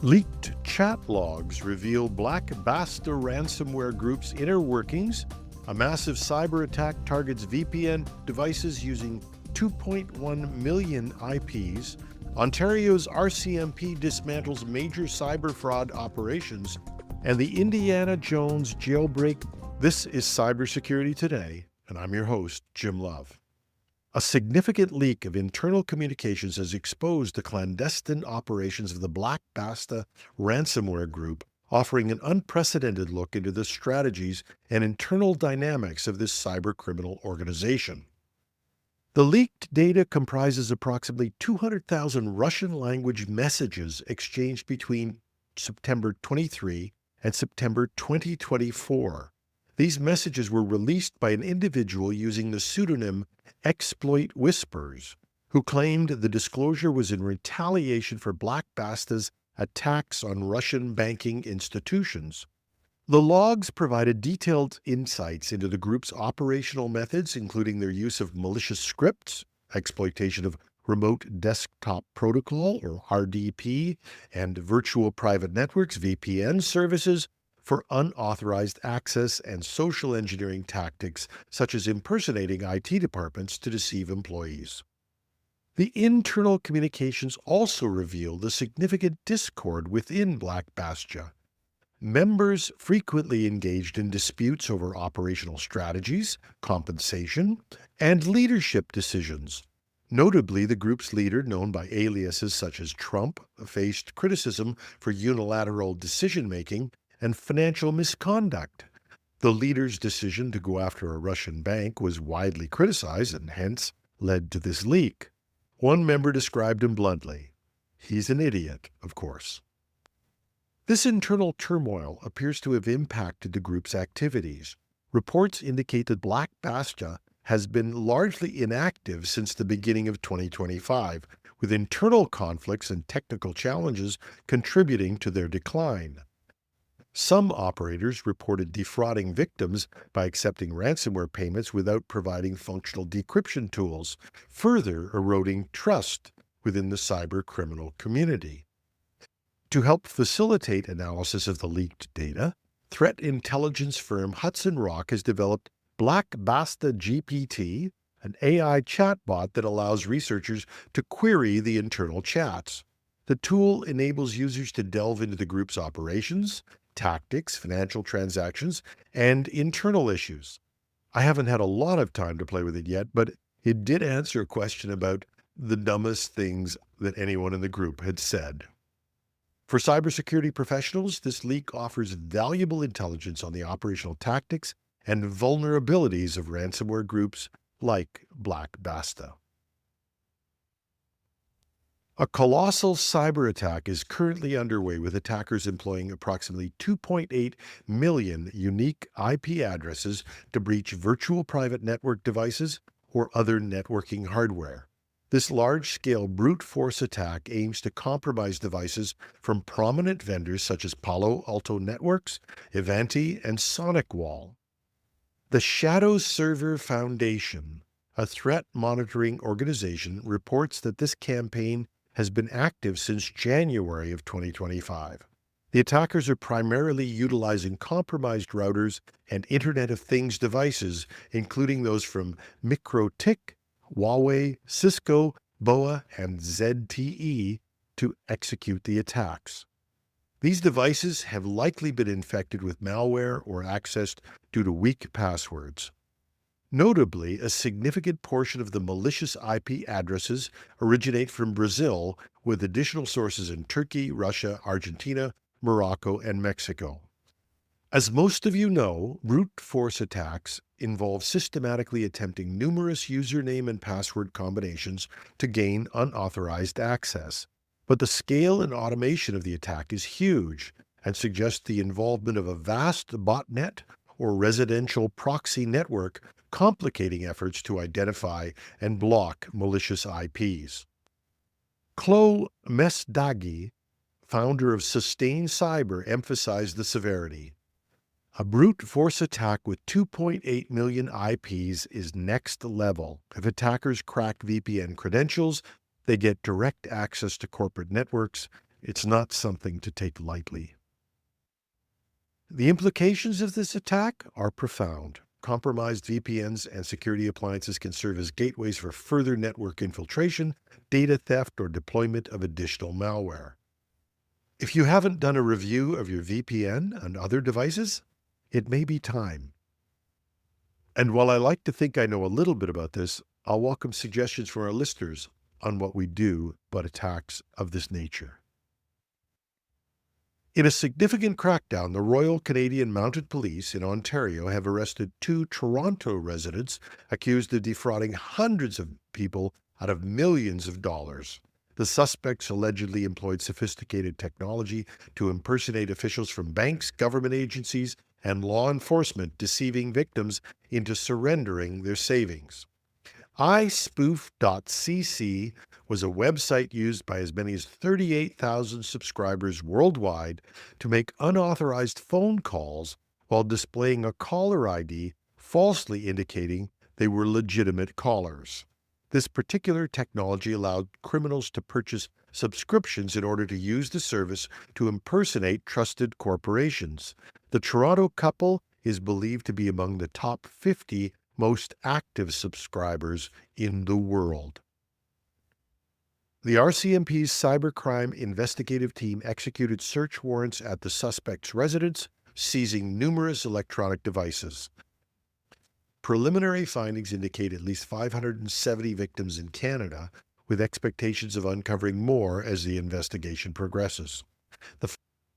Leaked chat logs reveal Black Basta Ransomware Group's inner workings. A massive cyber attack targets VPN devices using 2.1 million IPs. Ontario's RCMP dismantles major cyber fraud operations. And the Indiana Jones Jailbreak. This is Cybersecurity Today, and I'm your host, Jim Love. A significant leak of internal communications has exposed the clandestine operations of the Black Basta Ransomware Group, offering an unprecedented look into the strategies and internal dynamics of this cybercriminal organization. The leaked data comprises approximately 200,000 Russian-language messages exchanged between September 23 and September 2024. These messages were released by an individual using the pseudonym Exploit Whispers, who claimed the disclosure was in retaliation for Black Basta's attacks on Russian banking institutions. The logs provided detailed insights into the group's operational methods, including their use of malicious scripts, exploitation of Remote Desktop Protocol, or RDP, and virtual private networks, VPN services, for unauthorized access and social engineering tactics, such as impersonating IT departments to deceive employees. The internal communications also reveal the significant discord within Black Basta. Members frequently engaged in disputes over operational strategies, compensation, and leadership decisions. Notably, the group's leader, known by aliases such as Trump, faced criticism for unilateral decision-making and financial misconduct. The leader's decision to go after a Russian bank was widely criticized and hence led to this leak. One member described him bluntly. He's an idiot, of course. This internal turmoil appears to have impacted the group's activities. Reports indicate that Black Basta has been largely inactive since the beginning of 2025, with internal conflicts and technical challenges contributing to their decline. Some operators reported defrauding victims by accepting ransomware payments without providing functional decryption tools, further eroding trust within the cyber criminal community. To help facilitate analysis of the leaked data, threat intelligence firm Hudson Rock has developed Black Basta GPT, an AI chatbot that allows researchers to query the internal chats. The tool enables users to delve into the group's operations, tactics, financial transactions, and internal issues. I haven't had a lot of time to play with it yet, but it did answer a question about the dumbest things that anyone in the group had said. For cybersecurity professionals, this leak offers valuable intelligence on the operational tactics and vulnerabilities of ransomware groups like Black Basta. A colossal cyber attack is currently underway, with attackers employing approximately 2.8 million unique IP addresses to breach virtual private network devices or other networking hardware. This large-scale brute force attack aims to compromise devices from prominent vendors such as Palo Alto Networks, Ivanti, and SonicWall. The Shadow Server Foundation, a threat monitoring organization, reports that this campaign has been active since January of 2025. The attackers are primarily utilizing compromised routers and Internet of Things devices, including those from MikroTik, Huawei, Cisco, BOA, and ZTE, to execute the attacks. These devices have likely been infected with malware or accessed due to weak passwords. Notably, a significant portion of the malicious IP addresses originate from Brazil, with additional sources in Turkey, Russia, Argentina, Morocco, and Mexico. As most of you know, brute force attacks involve systematically attempting numerous username and password combinations to gain unauthorized access. But the scale and automation of the attack is huge and suggests the involvement of a vast botnet or residential proxy network, complicating efforts to identify and block malicious IPs. Chloe Mesdaghi, founder of Sustain Cyber, emphasized the severity. A brute force attack with 2.8 million IPs is next level. If attackers crack VPN credentials, they get direct access to corporate networks, It's not something to take lightly. The implications of this attack are profound. Compromised VPNs and security appliances can serve as gateways for further network infiltration, data theft, or deployment of additional malware. If you haven't done a review of your VPN and other devices, it may be time. And while I like to think I know a little bit about this, I'll welcome suggestions from our listeners on what we do about attacks of this nature. In a significant crackdown, the Royal Canadian Mounted Police in Ontario have arrested 2 Toronto residents accused of defrauding hundreds of people out of millions of dollars. The suspects allegedly employed sophisticated technology to impersonate officials from banks, government agencies, and law enforcement, deceiving victims into surrendering their savings. ispoof.cc was a website used by as many as 38,000 subscribers worldwide to make unauthorized phone calls while displaying a caller ID, falsely indicating they were legitimate callers. This particular technology allowed criminals to purchase subscriptions in order to use the service to impersonate trusted corporations. The Toronto couple is believed to be among the top 50 most active subscribers in the world. The RCMP's Cybercrime investigative team executed search warrants at the suspect's residence, seizing numerous electronic devices. Preliminary findings indicate at least 570 victims in Canada, with expectations of uncovering more as the investigation progresses.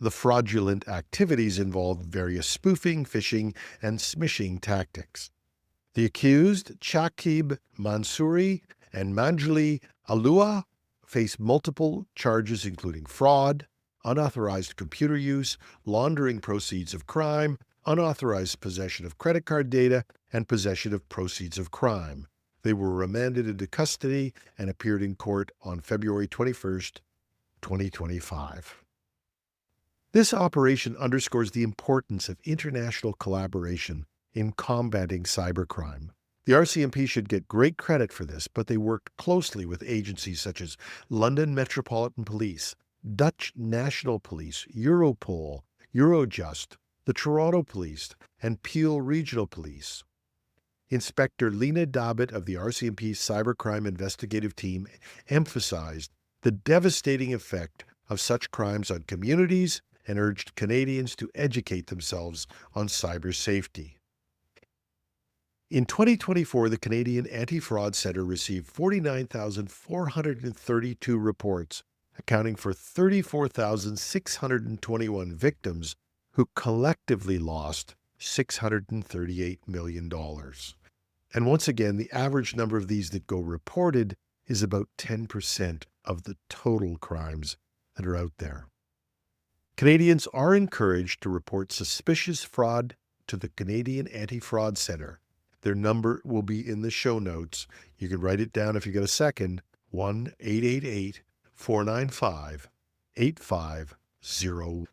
The fraudulent activities involved various spoofing, phishing, and smishing tactics. The accused, Chakib Mansouri and Manjali Alua, face multiple charges including fraud, unauthorized computer use, laundering proceeds of crime, unauthorized possession of credit card data, and possession of proceeds of crime. They were remanded into custody and appeared in court on February 21st, 2025. This operation underscores the importance of international collaboration in combating cybercrime. The RCMP should get great credit for this, but they worked closely with agencies such as London Metropolitan Police, Dutch National Police, Europol, Eurojust, the Toronto Police, and Peel Regional Police. Inspector Lena Dabbit of the RCMP's Cybercrime investigative team emphasized the devastating effect of such crimes on communities and urged Canadians to educate themselves on cyber safety. In 2024, the Canadian Anti-Fraud Centre received 49,432 reports, accounting for 34,621 victims who collectively lost $638 million. And once again, the average number of these that go reported is about 10% of the total crimes that are out there. Canadians are encouraged to report suspicious fraud to the Canadian Anti-Fraud Centre. Their number will be in the show notes. You can write it down if you get a second, 1-888-495-8501.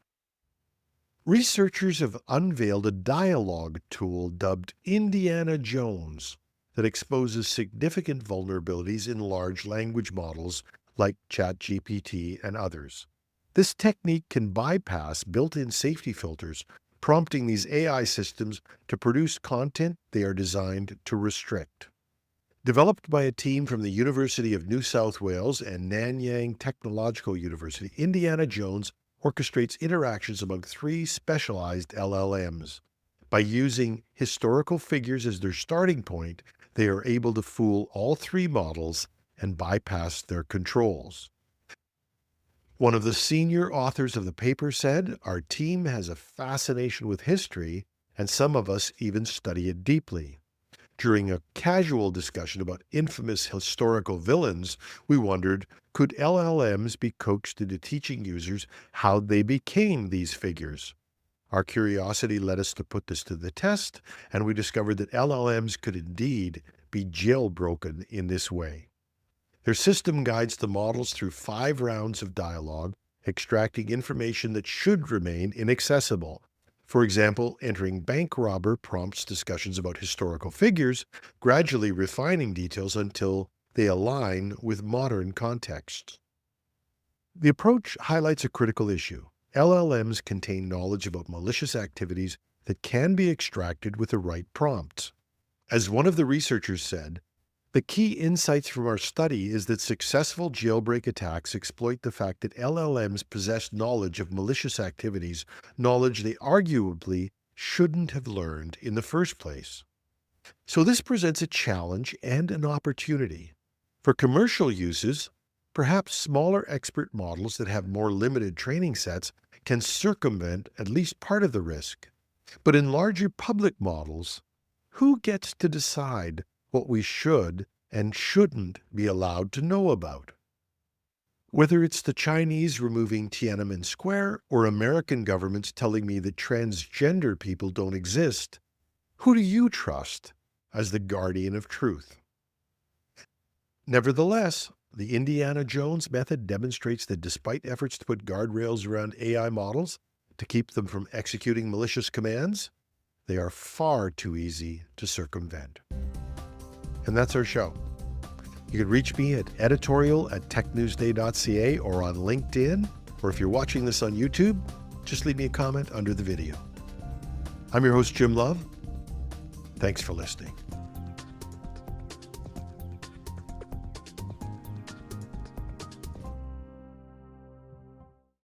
Researchers have unveiled a dialogue tool dubbed Indiana Jones that exposes significant vulnerabilities in large language models like ChatGPT and others. This technique can bypass built-in safety filters, prompting these AI systems to produce content they are designed to restrict. Developed by a team from the University of New South Wales and Nanyang Technological University, Indiana Jones orchestrates interactions among 3 specialized LLMs. By using historical figures as their starting point, they are able to fool all 3 models and bypass their controls. One of the senior authors of the paper said, "Our team has a fascination with history, and some of us even study it deeply. During a casual discussion about infamous historical villains, we wondered, could LLMs be coached into teaching users how they became these figures? Our curiosity led us to put this to the test, and we discovered that LLMs could indeed be jailbroken in this way." Their system guides the models through 5 rounds of dialogue, extracting information that should remain inaccessible. For example, entering bank robber prompts discussions about historical figures, gradually refining details until they align with modern contexts. The approach highlights a critical issue. LLMs contain knowledge about malicious activities that can be extracted with the right prompts. As one of the researchers said, the key insights from our study is that successful jailbreak attacks exploit the fact that LLMs possess knowledge of malicious activities, knowledge they arguably shouldn't have learned in the first place. So this presents a challenge and an opportunity. For commercial uses, perhaps smaller expert models that have more limited training sets can circumvent at least part of the risk. But in larger public models, who gets to decide what we should and shouldn't be allowed to know about? Whether it's the Chinese removing Tiananmen Square or American governments telling me that transgender people don't exist, who do you trust as the guardian of truth? Nevertheless, the Indiana Jones method demonstrates that despite efforts to put guardrails around AI models to keep them from executing malicious commands, they are far too easy to circumvent. And that's our show. You can reach me at editorial@technewsday.ca or on LinkedIn, or if you're watching this on YouTube, just leave me a comment under the video. I'm your host, Jim Love. Thanks for listening.